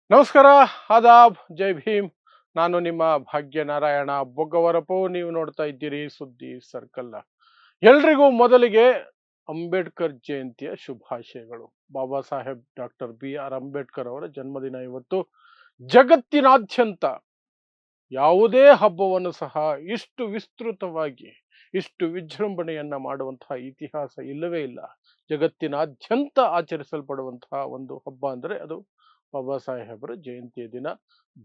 ನಮಸ್ಕಾರ, ಆದಾಬ್, ಜೈ ಭೀಮ್. ನಾನು ನಿಮ್ಮ ಭಾಗ್ಯನಾರಾಯಣ ಬೊಗ್ಗವರಪು. ನೀವು ನೋಡ್ತಾ ಇದ್ದೀರಿ ಸುದ್ದಿ ಸರ್ಕಲ್. ಎಲ್ರಿಗೂ ಮೊದಲಿಗೆ ಅಂಬೇಡ್ಕರ್ ಜಯಂತಿಯ ಶುಭಾಶಯಗಳು. ಬಾಬಾ ಸಾಹೇಬ್ ಡಾಕ್ಟರ್ BR ಅಂಬೇಡ್ಕರ್ ಅವರ ಜನ್ಮದಿನ ಇವತ್ತು. ಜಗತ್ತಿನಾದ್ಯಂತ ಯಾವುದೇ ಹಬ್ಬವನ್ನು ಸಹ ಇಷ್ಟು ವಿಸ್ತೃತವಾಗಿ, ಇಷ್ಟು ವಿಜೃಂಭಣೆಯನ್ನ ಮಾಡುವಂತಹ ಇತಿಹಾಸ ಇಲ್ಲವೇ ಇಲ್ಲ. ಜಗತ್ತಿನಾದ್ಯಂತ ಆಚರಿಸಲ್ಪಡುವಂತಹ ಒಂದು ಹಬ್ಬ ಅಂದರೆ ಅದು ಬಾಬಾ ಸಾಹೇಬರ ಜಯಂತಿಯ ದಿನ.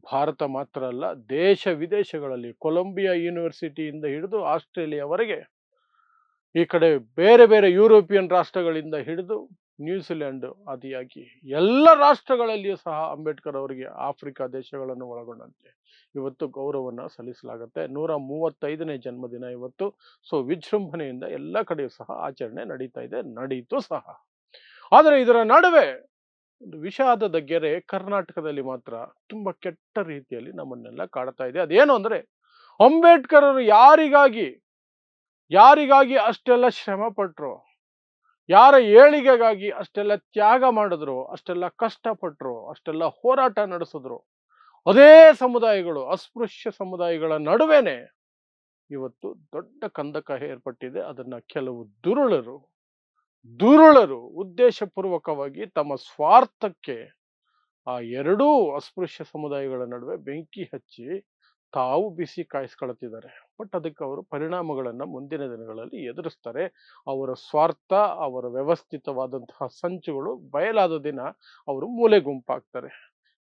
ಭಾರತ ಮಾತ್ರ ಅಲ್ಲ, ದೇಶ ವಿದೇಶಗಳಲ್ಲಿ ಕೊಲಂಬಿಯಾ ಯೂನಿವರ್ಸಿಟಿಯಿಂದ ಹಿಡಿದು ಆಸ್ಟ್ರೇಲಿಯಾವರೆಗೆ, ಈ ಕಡೆ ಬೇರೆ ಬೇರೆ ಯುರೋಪಿಯನ್ ರಾಷ್ಟ್ರಗಳಿಂದ ಹಿಡಿದು ನ್ಯೂಜಿಲೆಂಡ್ ಆದಿಯಾಗಿ ಎಲ್ಲ ರಾಷ್ಟ್ರಗಳಲ್ಲಿಯೂ ಸಹ ಅಂಬೇಡ್ಕರ್ ಅವರಿಗೆ, ಆಫ್ರಿಕಾ ದೇಶಗಳನ್ನು ಒಳಗೊಂಡಂತೆ, ಇವತ್ತು ಗೌರವವನ್ನು ಸಲ್ಲಿಸಲಾಗುತ್ತೆ. 135ನೇ ಜನ್ಮದಿನ ಇವತ್ತು. ಸೊ ವಿಜೃಂಭಣೆಯಿಂದ ಎಲ್ಲ ಕಡೆಯೂ ಸಹ ಆಚರಣೆ ನಡೀತಾ ಇದೆ, ನಡೀತು ಸಹ. ಆದರೆ ಇದರ ನಡುವೆ ಒಂದು ವಿಷಾದದ ಗೆರೆ ಕರ್ನಾಟಕದಲ್ಲಿ ಮಾತ್ರ ತುಂಬಾ ಕೆಟ್ಟ ರೀತಿಯಲ್ಲಿ ನಮ್ಮನ್ನೆಲ್ಲ ಕಾಡ್ತಾ ಇದೆ. ಅದೇನು ಅಂದ್ರೆ, ಅಂಬೇಡ್ಕರ್ ಅವರು ಯಾರಿಗಾಗಿ ಅಷ್ಟೆಲ್ಲ ಶ್ರಮ ಪಟ್ರು, ಯಾರ ಏಳಿಗೆಗಾಗಿ ಅಷ್ಟೆಲ್ಲ ತ್ಯಾಗ ಮಾಡಿದ್ರು, ಅಷ್ಟೆಲ್ಲ ಕಷ್ಟಪಟ್ರು, ಅಷ್ಟೆಲ್ಲ ಹೋರಾಟ ನಡೆಸಿದ್ರು, ಅದೇ ಸಮುದಾಯಗಳು, ಅಸ್ಪೃಶ್ಯ ಸಮುದಾಯಗಳ ನಡುವೆನೆ ಇವತ್ತು ದೊಡ್ಡ ಕಂದಕ ಏರ್ಪಟ್ಟಿದೆ. ಅದನ್ನ ಕೆಲವು ದುರುಳರು ಉದ್ದೇಶಪೂರ್ವಕವಾಗಿ ತಮ್ಮ ಸ್ವಾರ್ಥಕ್ಕೆ ಆ ಎರಡೂ ಅಸ್ಪೃಶ್ಯ ಸಮುದಾಯಗಳ ನಡುವೆ ಬೆಂಕಿ ಹಚ್ಚಿ ತಾವು ಬಿಸಿ ಕಾಯಿಸ್ಕೊಳ್ತಿದ್ದಾರೆ. ಬಟ್ ಅದಕ್ಕೆ ಅವರು ಪರಿಣಾಮಗಳನ್ನ ಮುಂದಿನ ದಿನಗಳಲ್ಲಿ ಎದುರಿಸ್ತಾರೆ. ಅವರ ಸ್ವಾರ್ಥ, ಅವರ ವ್ಯವಸ್ಥಿತವಾದಂತಹ ಸಂಚುಗಳು ಬಯಲಾದ ದಿನ ಅವರು ಮೂಲೆ ಗುಂಪಾಗ್ತಾರೆ.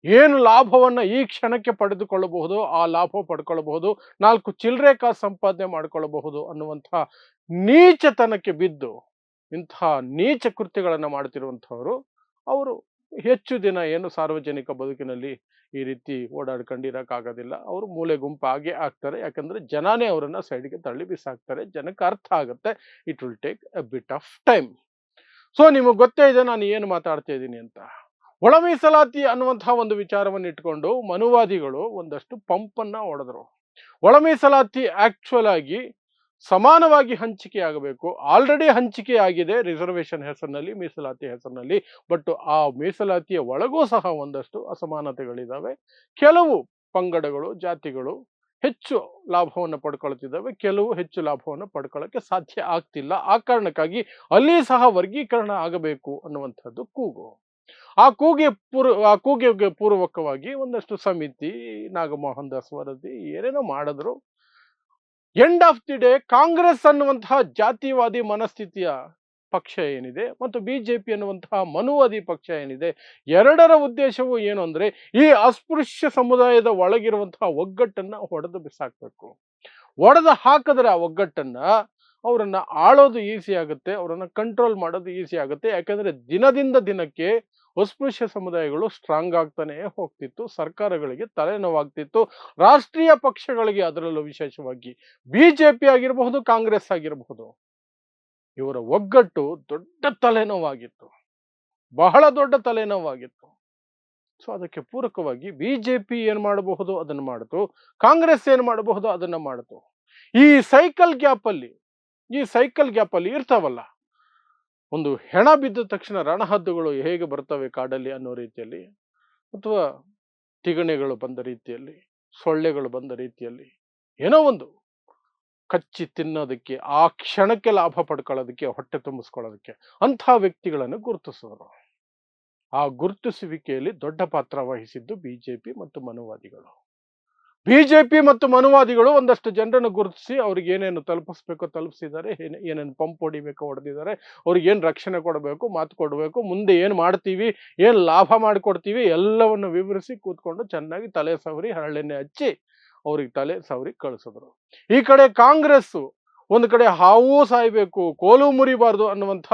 ಏನು ಲಾಭವನ್ನ ಈ ಕ್ಷಣಕ್ಕೆ ಪಡೆದುಕೊಳ್ಳಬಹುದು, ಆ ಲಾಭ ಪಡ್ಕೊಳ್ಳಬಹುದು, 4 ಚಿಲ್ಲರೆ ಕಾಸು ಸಂಪಾದನೆ ಮಾಡ್ಕೊಳ್ಳಬಹುದು ಅನ್ನುವಂತಹ ನೀಚತನಕ್ಕೆ ಬಿದ್ದು ಇಂತಹ ನೀಚ ಕೃತ್ಯಗಳನ್ನ ಮಾಡ್ತಿರುವಂತಹವರು, ಅವರು ಹೆಚ್ಚು ದಿನ ಏನು ಸಾರ್ವಜನಿಕ ಬದುಕಿನಲ್ಲಿ ಈ ರೀತಿ ಓಡಾಡ್ಕೊಂಡಿರಕ್ಕಾಗೋದಿಲ್ಲ. ಅವರು ಮೂಲೆ ಗುಂಪಾಗೆ ಆಗ್ತಾರೆ. ಯಾಕಂದ್ರೆ ಜನನೇ ಅವರನ್ನ ಸೈಡ್ಗೆ ತಳ್ಳಿ ಬಿಸಾಕ್ತಾರೆ. ಜನಕ್ಕೆ ಅರ್ಥ ಆಗುತ್ತೆ, it will take A bit of time. So ನಿಮಗೆ ಗೊತ್ತೇ ಇದೆ ನಾನು ಏನು ಮಾತಾಡ್ತಾ ಇದ್ದೀನಿ ಅಂತ. ಒಳ ಮೀಸಲಾತಿ ಅನ್ನುವಂತಹ ಒಂದು ವಿಚಾರವನ್ನು ಇಟ್ಕೊಂಡು ಮನುವಾದಿಗಳು ಒಂದಷ್ಟು ಪಂಪನ್ನ ಹೊಡೆದ್ರು. ಒಳ ಮೀಸಲಾತಿ ಆಕ್ಚುಯಲ್ ಆಗಿ ಸಮಾನವಾಗಿ ಹಂಚಿಕೆ ಆಗಬೇಕು. ಆಲ್ರೆಡಿ ಹಂಚಿಕೆ ಆಗಿದೆ ರಿಸರ್ವೇಶನ್ ಹೆಸರಿನಲ್ಲಿ, ಮೀಸಲಾತಿ ಹೆಸರಿನಲ್ಲಿ. ಬಟ್ ಆ ಮೀಸಲಾತಿಯ ಒಳಗೂ ಸಹ ಒಂದಷ್ಟು ಅಸಮಾನತೆಗಳಿದ್ದಾವೆ. ಕೆಲವು ಪಂಗಡಗಳು, ಜಾತಿಗಳು ಹೆಚ್ಚು ಲಾಭವನ್ನು ಪಡ್ಕೊಳ್ತಿದ್ದಾವೆ, ಕೆಲವು ಹೆಚ್ಚು ಲಾಭವನ್ನು ಪಡ್ಕೊಳ್ಳೋಕೆ ಸಾಧ್ಯ ಆಗ್ತಿಲ್ಲ. ಆ ಕಾರಣಕ್ಕಾಗಿ ಅಲ್ಲಿ ಸಹ ವರ್ಗೀಕರಣ ಆಗಬೇಕು ಅನ್ನುವಂಥದ್ದು ಕೂಗು. ಆ ಕೂಗಿಗೆ ಪೂರ್ವಕವಾಗಿ ಒಂದಷ್ಟು ಸಮಿತಿ, ನಾಗಮೋಹನ್ ದಾಸ್ ವರದಿ, ಏನೇನೋ ಮಾಡಿದ್ರು. End of the day Congress ಅನ್ನುವಂತಹ ಜಾತಿವಾದಿ ಮನಸ್ಥಿತಿಯ ಪಕ್ಷ ಏನಿದೆ ಮತ್ತು ಬಿಜೆಪಿ ಅನ್ನುವಂತಹ ಮನುವಾದಿ ಪಕ್ಷ ಏನಿದೆ, ಎರಡರ ಉದ್ದೇಶವು ಏನು ಅಂದ್ರೆ, ಈ ಅಸ್ಪೃಶ್ಯ ಸಮುದಾಯದ ಒಳಗಿರುವಂತಹ ಒಗ್ಗಟ್ಟನ್ನ ಹೊಡೆದು ಬಿಸಾಕ್ಬೇಕು. ಒಡೆದು ಹಾಕಿದ್ರೆ ಆ ಒಗ್ಗಟ್ಟನ್ನ, ಅವರನ್ನ ಆಳೋದು ಈಸಿ ಆಗುತ್ತೆ, ಅವರನ್ನ ಕಂಟ್ರೋಲ್ ಮಾಡೋದು ಈಸಿ ಆಗುತ್ತೆ. ಯಾಕಂದ್ರೆ ದಿನದಿಂದ ದಿನಕ್ಕೆ ಅಸ್ಪೃಶ್ಯ ಸಮುದಾಯಗಳು ಸ್ಟ್ರಾಂಗ್ ಆಗ್ತಾನೆ ಹೋಗ್ತಿತ್ತು, ಸರ್ಕಾರಗಳಿಗೆ ತಲೆನೋವಾಗ್ತಿತ್ತು, ರಾಷ್ಟ್ರೀಯ ಪಕ್ಷಗಳಿಗೆ, ಅದರಲ್ಲೂ ವಿಶೇಷವಾಗಿ ಬಿಜೆಪಿ ಆಗಿರಬಹುದು, ಕಾಂಗ್ರೆಸ್ ಆಗಿರಬಹುದು, ಇವರ ಒಗ್ಗಟ್ಟು ದೊಡ್ಡ ತಲೆನೋವಾಗಿತ್ತು, ಬಹಳ ದೊಡ್ಡ ತಲೆನೋವಾಗಿತ್ತು. ಸೊ ಅದಕ್ಕೆ ಪೂರಕವಾಗಿ ಬಿಜೆಪಿ ಏನ್ ಮಾಡಬಹುದು ಅದನ್ನು ಮಾಡಿತು, ಕಾಂಗ್ರೆಸ್ ಏನ್ ಮಾಡಬಹುದು ಅದನ್ನ ಮಾಡಿತು. ಈ ಸೈಕಲ್ ಗ್ಯಾಪ್ ಅಲ್ಲಿ ಇರ್ತಾವಲ್ಲ, ಒಂದು ಹೆಣ ಬಿದ್ದ ತಕ್ಷಣ ರಣಹದ್ದುಗಳು ಹೇಗೆ ಬರ್ತವೆ ಕಾಡಲ್ಲಿ ಅನ್ನೋ ರೀತಿಯಲ್ಲಿ, ಅಥವಾ ತಿಗಣೆಗಳು ಬಂದ ರೀತಿಯಲ್ಲಿ, ಸೊಳ್ಳೆಗಳು ಬಂದ ರೀತಿಯಲ್ಲಿ, ಏನೋ ಒಂದು ಕಚ್ಚಿ ತಿನ್ನೋದಕ್ಕೆ, ಆ ಕ್ಷಣಕ್ಕೆ ಲಾಭ ಪಡ್ಕೊಳ್ಳೋದಕ್ಕೆ, ಹೊಟ್ಟೆ ತುಂಬಿಸ್ಕೊಳ್ಳೋದಕ್ಕೆ ಅಂಥ ವ್ಯಕ್ತಿಗಳನ್ನು ಗುರುತಿಸಿದರು. ಆ ಗುರುತಿಸುವಿಕೆಯಲ್ಲಿ ದೊಡ್ಡ ಪಾತ್ರ ವಹಿಸಿದ್ದು ಬಿಜೆಪಿ ಮತ್ತು ಮನುವಾದಿಗಳು ಒಂದಷ್ಟು ಜನರನ್ನು ಗುರುತಿಸಿ ಅವ್ರಿಗೆ ಏನೇನು ತಲುಪಿಸ್ಬೇಕೋ ತಲುಪಿಸಿದ್ದಾರೆ, ಏನೇನು ಪಂಪ್ ಹೊಡಿಬೇಕೋ ಹೊಡೆದಿದ್ದಾರೆ, ಅವ್ರಿಗೆ ಏನು ರಕ್ಷಣೆ ಕೊಡಬೇಕು, ಮಾತು ಕೊಡಬೇಕು, ಮುಂದೆ ಏನು ಮಾಡ್ತೀವಿ, ಏನು ಲಾಭ ಮಾಡಿಕೊಡ್ತೀವಿ ಎಲ್ಲವನ್ನು ವಿವರಿಸಿ ಕೂತ್ಕೊಂಡು ಚೆನ್ನಾಗಿ ತಲೆ ಸವರಿ ಹರಳೆಣ್ಣೆ ಹಚ್ಚಿ ಅವ್ರಿಗೆ ತಲೆ ಸವರಿ ಕಳಿಸಿದ್ರು. ಈ ಕಡೆ ಕಾಂಗ್ರೆಸ್ ಒಂದು ಕಡೆ ಹಾವು ಸಾಯ್ಬೇಕು, ಕೋಲು ಮುರಿಬಾರ್ದು ಅನ್ನುವಂಥ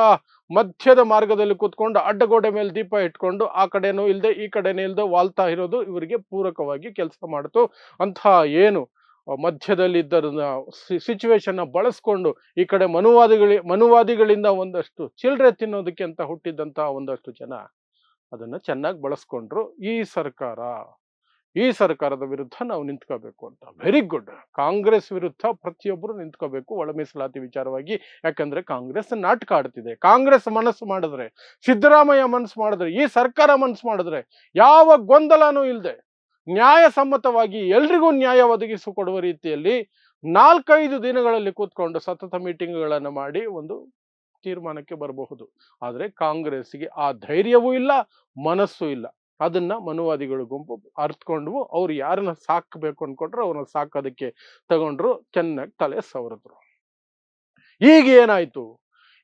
ಮಧ್ಯದ ಮಾರ್ಗದಲ್ಲಿ ಕೂತ್ಕೊಂಡು ಅಡ್ಡಗೋಡೆ ಮೇಲೆ ದೀಪ ಇಟ್ಕೊಂಡು ಆ ಕಡೆನೂ ಇಲ್ಲದೆ ಈ ಕಡೆನೂ ಇಲ್ಲದೆ ವಾಲ್ತಾ ಇರೋದು ಇವರಿಗೆ ಪೂರಕವಾಗಿ ಕೆಲಸ ಮಾಡಿತು. ಅಂತಹ ಏನು ಮಧ್ಯದಲ್ಲಿದ್ದರನ್ನ ಸಿಚುವೇಶನ್ ಬಳಸ್ಕೊಂಡು ಈ ಕಡೆ ಮನುವಾದಿಗಳಿಂದ ಒಂದಷ್ಟು ಚಿಲ್ಲರೆ ತಿನ್ನೋದಕ್ಕೆ ಅಂತ ಹುಟ್ಟಿದ್ದಂತಹ ಒಂದಷ್ಟು ಜನ ಅದನ್ನ ಚೆನ್ನಾಗಿ ಬಳಸ್ಕೊಂಡ್ರು. ಈ ಸರ್ಕಾರ ಈ ಸರ್ಕಾರದ ವಿರುದ್ಧ ನಾವು ನಿಂತ್ಕೋಬೇಕು ಅಂತ. Very good. ಕಾಂಗ್ರೆಸ್ ವಿರುದ್ಧ ಪ್ರತಿಯೊಬ್ಬರು ನಿಂತ್ಕೋಬೇಕು ಒಳ ಮೀಸಲಾತಿ ವಿಚಾರವಾಗಿ. ಯಾಕಂದ್ರೆ ಕಾಂಗ್ರೆಸ್ ನಾಟಕ ಆಡ್ತಿದೆ. ಕಾಂಗ್ರೆಸ್ ಮನಸ್ಸು ಮಾಡಿದ್ರೆ, ಸಿದ್ದರಾಮಯ್ಯ ಮನಸ್ಸು ಮಾಡಿದ್ರೆ, ಈ ಸರ್ಕಾರ ಮನಸ್ಸು ಮಾಡಿದ್ರೆ, ಯಾವ ಗೊಂದಲನೂ ಇಲ್ಲದೆ ನ್ಯಾಯಸಮ್ಮತವಾಗಿ ಎಲ್ರಿಗೂ ನ್ಯಾಯ ಒದಗಿಸಿಕೊಡುವ ರೀತಿಯಲ್ಲಿ 4-5 ದಿನಗಳಲ್ಲಿ ಕೂತ್ಕೊಂಡು ಸತತ ಮೀಟಿಂಗ್ಗಳನ್ನು ಮಾಡಿ ಒಂದು ತೀರ್ಮಾನಕ್ಕೆ ಬರಬಹುದು. ಆದ್ರೆ ಕಾಂಗ್ರೆಸ್ಗೆ ಆ ಧೈರ್ಯವೂ ಇಲ್ಲ, ಮನಸ್ಸು ಇಲ್ಲ. ಅದನ್ನ ಮನುವಾದಿಗಳ ಗುಂಪು ಅರ್ಥಕೊಂಡ್ವು. ಅವ್ರು ಯಾರನ್ನ ಸಾಕಬೇಕು ಅನ್ಕೊಂಡ್ರು ಅವ್ರನ್ನ ಸಾಕೋದಕ್ಕೆ ತಗೊಂಡ್ರು, ಚೆನ್ನಾಗಿ ತಲೆ ಸವರಿದ್ರು. ಈಗ ಏನಾಯ್ತು,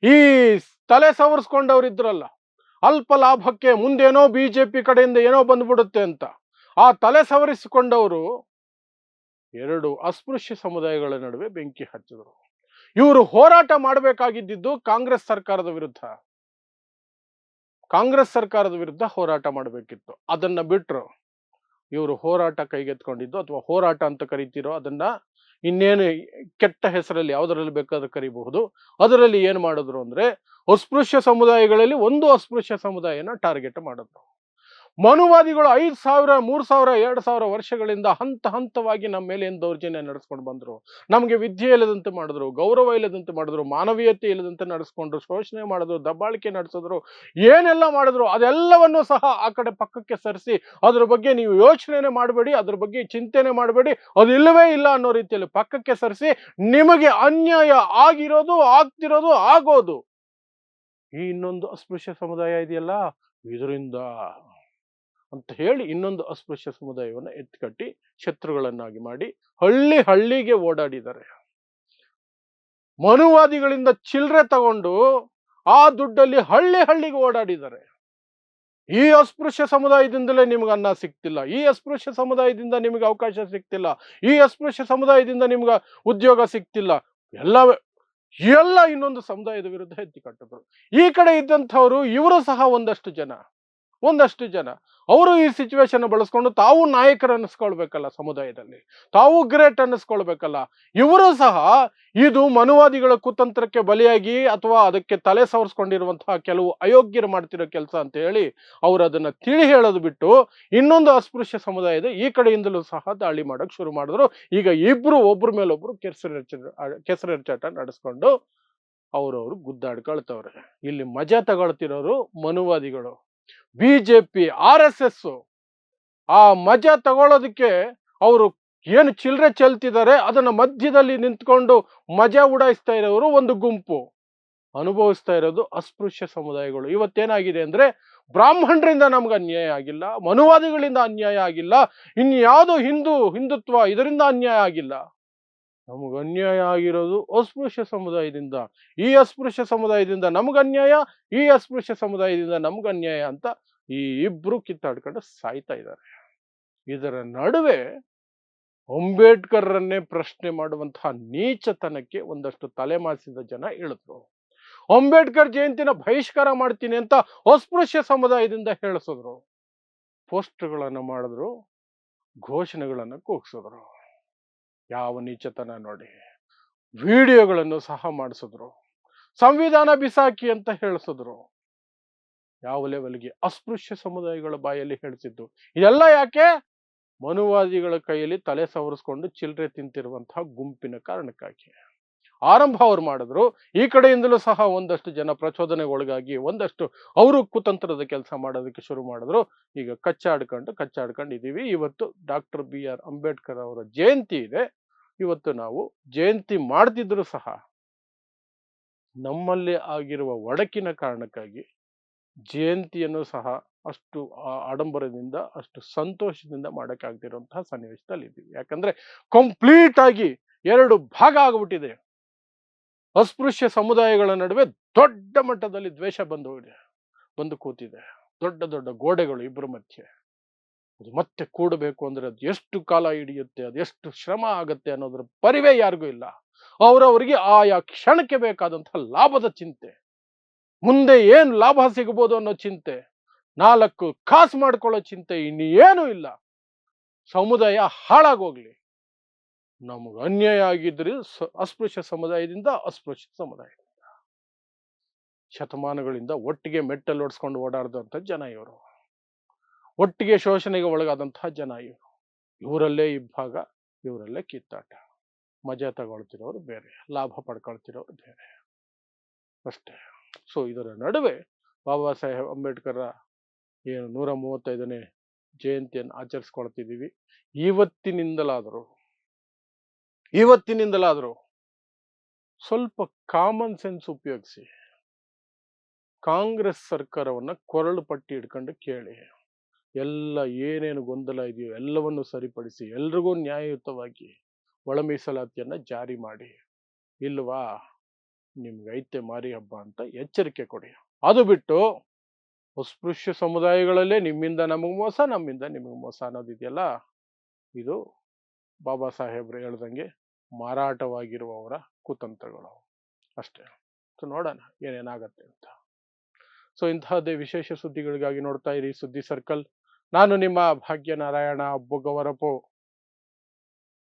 ಈ ತಲೆ ಸವರಿಸ್ಕೊಂಡವ್ರು ಇದ್ರಲ್ಲ, ಅಲ್ಪ ಲಾಭಕ್ಕೆ ಮುಂದೇನೋ ಬಿಜೆಪಿ ಕಡೆಯಿಂದ ಏನೋ ಬಂದ್ಬಿಡುತ್ತೆ ಅಂತ ಆ ತಲೆ ಸವರಿಸಿಕೊಂಡವರು 2 ಅಸ್ಪೃಶ್ಯ ಸಮುದಾಯಗಳ ನಡುವೆ ಬೆಂಕಿ ಹಚ್ಚಿದ್ರು. ಇವರು ಹೋರಾಟ ಮಾಡಬೇಕಾಗಿದ್ದು ಕಾಂಗ್ರೆಸ್ ಸರ್ಕಾರದ ವಿರುದ್ಧ. ಕಾಂಗ್ರೆಸ್ ಸರ್ಕಾರದ ವಿರುದ್ಧ ಹೋರಾಟ ಮಾಡಬೇಕಿತ್ತು. ಅದನ್ನ ಬಿಟ್ರು. ಇವರು ಹೋರಾಟ ಕೈಗೆತ್ಕೊಂಡಿದ್ದು, ಅಥವಾ ಹೋರಾಟ ಅಂತ ಕರಿತೀರೋ ಅದನ್ನ ಇನ್ನೇನು ಕೆಟ್ಟ ಹೆಸರಲ್ಲಿ ಯಾವುದರಲ್ಲಿ ಬೇಕಾದ್ರೂ ಕರಿಬಹುದು. ಅದರಲ್ಲಿ ಏನ್ ಮಾಡಿದ್ರು ಅಂದ್ರೆ, ಅಸ್ಪೃಶ್ಯ ಸಮುದಾಯಗಳಲ್ಲಿ ಒಂದು ಅಸ್ಪೃಶ್ಯ ಸಮುದಾಯನ ಟಾರ್ಗೆಟ್ ಮಾಡಿದ್ರು. ಮನುವಾದಿಗಳು 5,000, 3,000, 2,000 ವರ್ಷಗಳಿಂದ ಹಂತ ಹಂತವಾಗಿ ನಮ್ಮ ಮೇಲೆ ಏನು ದೌರ್ಜನ್ಯ ನಡೆಸ್ಕೊಂಡು ಬಂದ್ರು. ನಮಗೆ ವಿದ್ಯೆ ಇಲ್ಲದಂತೆ ಮಾಡಿದ್ರು, ಗೌರವ ಇಲ್ಲದಂತೆ ಮಾಡಿದ್ರು, ಮಾನವೀಯತೆ ಇಲ್ಲದಂತೆ ನಡೆಸ್ಕೊಂಡ್ರು, ಶೋಷಣೆ ಮಾಡಿದ್ರು, ದಬ್ಬಾಳಿಕೆ ನಡೆಸಿದ್ರು, ಏನೆಲ್ಲ ಮಾಡಿದ್ರು ಅದೆಲ್ಲವನ್ನು ಸಹ ಆ ಕಡೆ ಪಕ್ಕಕ್ಕೆ ಸರಿಸಿ ಅದ್ರ ಬಗ್ಗೆ ನೀವು ಯೋಚನೆ ಮಾಡಬೇಡಿ, ಅದ್ರ ಬಗ್ಗೆ ಚಿಂತನೆ ಮಾಡಬೇಡಿ, ಅದು ಇಲ್ಲವೇ ಇಲ್ಲ ಅನ್ನೋ ರೀತಿಯಲ್ಲಿ ಪಕ್ಕಕ್ಕೆ ಸರಿಸಿ ನಿಮಗೆ ಅನ್ಯಾಯ ಆಗಿರೋದು, ಆಗ್ತಿರೋದು, ಆಗೋದು ಈ ಇನ್ನೊಂದು ಅಸ್ಪೃಶ್ಯ ಸಮುದಾಯ ಇದೆಯಲ್ಲ ಇದರಿಂದ ಅಂತ ಹೇಳಿ ಇನ್ನೊಂದು ಅಸ್ಪೃಶ್ಯ ಸಮುದಾಯವನ್ನು ಎತ್ಕಟ್ಟಿ ಶತ್ರುಗಳನ್ನಾಗಿ ಮಾಡಿ ಹಳ್ಳಿಗೆ ಓಡಾಡಿದ್ದಾರೆ. ಮನುವಾದಿಗಳಿಂದ ಚಿಲ್ಲರೆ ತಗೊಂಡು ಆ ದುಡ್ಡಲ್ಲಿ ಹಳ್ಳಿಗೆ ಓಡಾಡಿದ್ದಾರೆ. ಈ ಅಸ್ಪೃಶ್ಯ ಸಮುದಾಯದಿಂದಲೇ ನಿಮ್ಗೆ ಅನ್ನ ಸಿಗ್ತಿಲ್ಲ, ಈ ಅಸ್ಪೃಶ್ಯ ಸಮುದಾಯದಿಂದ ನಿಮ್ಗೆ ಅವಕಾಶ ಸಿಗ್ತಿಲ್ಲ, ಈ ಅಸ್ಪೃಶ್ಯ ಸಮುದಾಯದಿಂದ ನಿಮ್ಗೆ ಉದ್ಯೋಗ ಸಿಗ್ತಿಲ್ಲ, ಎಲ್ಲ ಇನ್ನೊಂದು ಸಮುದಾಯದ ವಿರುದ್ಧ ಎತ್ತಿ ಕಟ್ಟಿದ್ರು. ಈ ಕಡೆ ಇದ್ದಂಥವ್ರು ಇವರು ಸಹ ಒಂದಷ್ಟು ಜನ ಅವರು ಈ ಸಿಚುವೇಶನ್ ಬಳಸ್ಕೊಂಡು ತಾವು ನಾಯಕರು ಅನ್ನಿಸ್ಕೊಳ್ಬೇಕಲ್ಲ, ಸಮುದಾಯದಲ್ಲಿ ತಾವು ಗ್ರೇಟ್ ಅನ್ನಿಸ್ಕೊಳ್ಬೇಕಲ್ಲ. ಇವರು ಸಹ ಇದು ಮನುವಾದಿಗಳ ಕುತಂತ್ರಕ್ಕೆ ಬಲಿಯಾಗಿ ಅಥವಾ ಅದಕ್ಕೆ ತಲೆ ಸವರಿಸ್ಕೊಂಡಿರುವಂತಹ ಕೆಲವು ಅಯೋಗ್ಯರು ಮಾಡ್ತಿರೋ ಕೆಲಸ ಅಂತ ಹೇಳಿ ಅವರು ಅದನ್ನ ತಿಳಿ ಹೇಳೋದು ಬಿಟ್ಟು ಇನ್ನೊಂದು ಅಸ್ಪೃಶ್ಯ ಸಮುದಾಯದ ಈ ಕಡೆಯಿಂದಲೂ ಸಹ ದಾಳಿ ಮಾಡಕ್ ಶುರು ಮಾಡಿದ್ರು. ಈಗ ಇಬ್ರು ಒಬ್ರ ಮೇಲೊಬ್ರು ಕೆಸರೆರಚಾಟ ನಡೆಸ್ಕೊಂಡು ಅವ್ರವ್ರು ಗುದ್ದಾಡ್ಕೊಳ್ತವ್ರೆ. ಇಲ್ಲಿ ಮಜಾ ತಗೊಳ್ತಿರೋರು ಮನುವಾದಿಗಳು, ಬಿಜೆಪಿ, RSS. ಆ ಮಜಾ ತಗೊಳ್ಳೋದಕ್ಕೆ ಅವರು ಏನು ಚಿಲ್ಲರೆ ಚೆಲ್ತಿದ್ದಾರೆ ಅದನ್ನ ಮಧ್ಯದಲ್ಲಿ ನಿಂತ್ಕೊಂಡು ಮಜಾ ಉಡಾಯಿಸ್ತಾ ಇರೋರು ಒಂದು ಗುಂಪು, ಅನುಭವಿಸ್ತಾ ಇರೋದು ಅಸ್ಪೃಶ್ಯ ಸಮುದಾಯಗಳು. ಇವತ್ತೇನಾಗಿದೆ ಅಂದ್ರೆ, ಬ್ರಾಹ್ಮಣರಿಂದ ನಮ್ಗೆ ಅನ್ಯಾಯ ಆಗಿಲ್ಲ, ಮನುವಾದಿಗಳಿಂದ ಅನ್ಯಾಯ ಆಗಿಲ್ಲ, ಇನ್ಯಾವುದೋ ಹಿಂದುತ್ವ ಇದರಿಂದ ಅನ್ಯಾಯ ಆಗಿಲ್ಲ, ನಮಗೆ ಅನ್ಯಾಯ ಆಗಿರೋದು ಅಸ್ಪೃಶ್ಯ ಸಮುದಾಯದಿಂದ. ಈ ಅಸ್ಪೃಶ್ಯ ಸಮುದಾಯದಿಂದ ನಮಗನ್ಯಾಯ, ಈ ಅಸ್ಪೃಶ್ಯ ಸಮುದಾಯದಿಂದ ನಮಗನ್ಯಾಯ ಅಂತ ಈ ಇಬ್ರು ಕಿತ್ತಾಡ್ಕೊಂಡು ಸಾಯ್ತಾ ಇದ್ದಾರೆ. ಇದರ ನಡುವೆ ಅಂಬೇಡ್ಕರ್ರನ್ನೇ ಪ್ರಶ್ನೆ ಮಾಡುವಂತಹ ನೀಚತನಕ್ಕೆ ಒಂದಷ್ಟು ತಲೆಮಾಸಿದ ಜನ ಇಳಿದ್ರು. ಅಂಬೇಡ್ಕರ್ ಜಯಂತಿನ ಬಹಿಷ್ಕಾರ ಮಾಡ್ತೀನಿ ಅಂತ ಅಸ್ಪೃಶ್ಯ ಸಮುದಾಯದಿಂದ ಹೇಳಿಸಿದ್ರು, ಪೋಸ್ಟರ್ಗಳನ್ನು ಮಾಡಿದ್ರು, ಘೋಷಣೆಗಳನ್ನು ಕೂಗಿಸಿದ್ರು. ಯಾವ ನೀಚತನ ನೋಡಿ. ವಿಡಿಯೋಗಳನ್ನು ಸಹ ಮಾಡಿಸಿದ್ರು, ಸಂವಿಧಾನ ಬಿಸಾಕಿ ಅಂತ ಹೇಳಿಸಿದ್ರು. ಯಾವ ಲೆವೆಲ್ಗೆ ಅಸ್ಪೃಶ್ಯ ಸಮುದಾಯಗಳ ಬಾಯಲ್ಲಿ ಹೇಳಿಸಿದ್ದು ಇದೆಲ್ಲ ಯಾಕೆ? ಮನುವಾದಿಗಳ ಕೈಯಲ್ಲಿ ತಲೆ ಸವರಿಸ್ಕೊಂಡು ಚಿಲ್ಲರೆ ತಿಂತಿರುವಂತಹ ಗುಂಪಿನ ಕಾರಣಕ್ಕಾಗಿ. ಆರಂಭ ಅವ್ರು ಮಾಡಿದ್ರು, ಈ ಕಡೆಯಿಂದಲೂ ಸಹ ಒಂದಷ್ಟು ಜನ ಪ್ರಚೋದನೆಗೊಳಗಾಗಿ ಒಂದಷ್ಟು ಅವರು ಕುತಂತ್ರದ ಕೆಲಸ ಮಾಡೋದಕ್ಕೆ ಶುರು ಮಾಡಿದ್ರು. ಈಗ ಕಚ್ಚಾಡ್ಕೊಂಡು ಇದೀವಿ. ಇವತ್ತು ಡಾಕ್ಟರ್ BR ಅಂಬೇಡ್ಕರ್ ಅವರ ಜಯಂತಿ ಇದೆ. ಇವತ್ತು ನಾವು ಜಯಂತಿ ಮಾಡ್ತಿದ್ರು ಸಹ ನಮ್ಮಲ್ಲಿ ಆಗಿರುವ ಒಡಕಿನ ಕಾರಣಕ್ಕಾಗಿ ಜಯಂತಿಯನ್ನು ಸಹ ಅಷ್ಟು ಆಡಂಬರದಿಂದ ಅಷ್ಟು ಸಂತೋಷದಿಂದ ಮಾಡಕ್ಕಾಗ್ತಿರುವಂತಹ ಸನ್ನಿವೇಶದಲ್ಲಿ ಇದ್ದೀವಿ. ಯಾಕಂದ್ರೆ ಕಂಪ್ಲೀಟ್ ಆಗಿ 2 ಭಾಗ ಆಗ್ಬಿಟ್ಟಿದೆ. ಅಸ್ಪೃಶ್ಯ ಸಮುದಾಯಗಳ ನಡುವೆ ದೊಡ್ಡ ಮಟ್ಟದಲ್ಲಿ ದ್ವೇಷ ಬಂದು ಕೂತಿದೆ. ದೊಡ್ಡ ಗೋಡೆಗಳು ಇಬ್ಬರ ಮಧ್ಯೆ. ಅದು ಮತ್ತೆ ಕೂಡಬೇಕು ಅಂದ್ರೆ ಅದು ಎಷ್ಟು ಕಾಲ ಹಿಡಿಯುತ್ತೆ, ಅದು ಎಷ್ಟು ಶ್ರಮ ಆಗತ್ತೆ ಅನ್ನೋದ್ರ ಪರಿವೇ ಯಾರಿಗೂ ಇಲ್ಲ. ಅವರವರಿಗೆ ಆಯಾ ಕ್ಷಣಕ್ಕೆ ಬೇಕಾದಂತಹ ಲಾಭದ ಚಿಂತೆ, ಮುಂದೆ ಏನ್ ಲಾಭ ಸಿಗಬಹುದು ಅನ್ನೋ ಚಿಂತೆ, 4 ಕಾಸು ಮಾಡ್ಕೊಳ್ಳೋ ಚಿಂತೆ, ಇನ್ನೇನು ಇಲ್ಲ. ಸಮುದಾಯ ಹಾಳಾಗೋಗ್ಲಿ, ನಮಗೆ ಅನ್ಯಾಯ ಆಗಿದ್ರಿ ಅಸ್ಪೃಶ್ಯ ಸಮುದಾಯದಿಂದ ಶತಮಾನಗಳಿಂದ ಒಟ್ಟಿಗೆ ಮೆಟ್ಟಲ್ ಓಡಿಸ್ಕೊಂಡು ಓಡಾಡಿದಂಥ ಜನ ಇವರು, ಒಟ್ಟಿಗೆ ಶೋಷಣೆಗೆ ಒಳಗಾದಂತಹ ಜನ ಇವರು. ಇವರಲ್ಲೇ ಇಬ್ಬಾಗ, ಇವರಲ್ಲೇ ಕಿತ್ತಾಟ. ಮಜಾ ತಗೊಳ್ತಿರೋರು ಬೇರೆ, ಲಾಭ ಪಡ್ಕೊಳ್ತಿರೋರು ಬೇರೆ, ಅಷ್ಟೇ. ಸೊ ಇದರ ನಡುವೆ ಬಾಬಾ ಸಾಹೇಬ್ ಅಂಬೇಡ್ಕರ್ ಏನು 135ನೇ ಜಯಂತಿಯನ್ನು ಆಚರಿಸ್ಕೊಳ್ತಿದ್ದೀವಿ. ಇವತ್ತಿನಿಂದಲಾದರೂ ಇವತ್ತಿನಿಂದಲಾದರೂ ಸ್ವಲ್ಪ ಕಾಮನ್ ಸೆನ್ಸ್ ಉಪಯೋಗಿಸಿ ಕಾಂಗ್ರೆಸ್ ಸರ್ಕಾರವನ್ನ ಕೊರಳು ಪಟ್ಟಿ ಹಿಡ್ಕೊಂಡು ಕೇಳಿ. ಎಲ್ಲ ಏನೇನು ಗೊಂದಲ ಇದೆಯೋ ಎಲ್ಲವನ್ನು ಸರಿಪಡಿಸಿ ಎಲ್ರಿಗೂ ನ್ಯಾಯಯುತವಾಗಿ ಒಳ ಮೀಸಲಾತಿಯನ್ನ ಜಾರಿ ಮಾಡಿ. ಇಲ್ವಾ, ನಿಮ್ಗೈತೆ ಮಾರಿ ಹಬ್ಬ ಅಂತ ಎಚ್ಚರಿಕೆ ಕೊಡಿ. ಅದು ಬಿಟ್ಟು ಅಸ್ಪೃಶ್ಯ ಸಮುದಾಯಗಳಲ್ಲೇ ನಿಮ್ಮಿಂದ ನಮಗ್ ಮೋಸ, ನಮ್ಮಿಂದ ನಿಮಗ್ ಮೋಸ ಅನ್ನೋದಿದೆಯಲ್ಲ, ಇದು ಬಾಬಾ ಸಾಹೇಬ್ರು ಹೇಳ್ದಂಗೆ ಮಾರಾಟವಾಗಿರುವವರ ಕುತಂತ್ರಗಳು ಅಷ್ಟೇ. ಸೊ ನೋಡೋಣ ಏನೇನಾಗತ್ತೆ ಅಂತ. ಸೊ ಇಂತಹದ್ದೇ ವಿಶೇಷ ಸುದ್ದಿಗಳಿಗಾಗಿ ನೋಡ್ತಾ ಇರಿ ಸುದ್ದಿ ಸರ್ಕಲ್. ನಾನು ನಿಮ್ಮ ಭಾಗ್ಯನಾರಾಯಣ ಬೊಗವರಪು.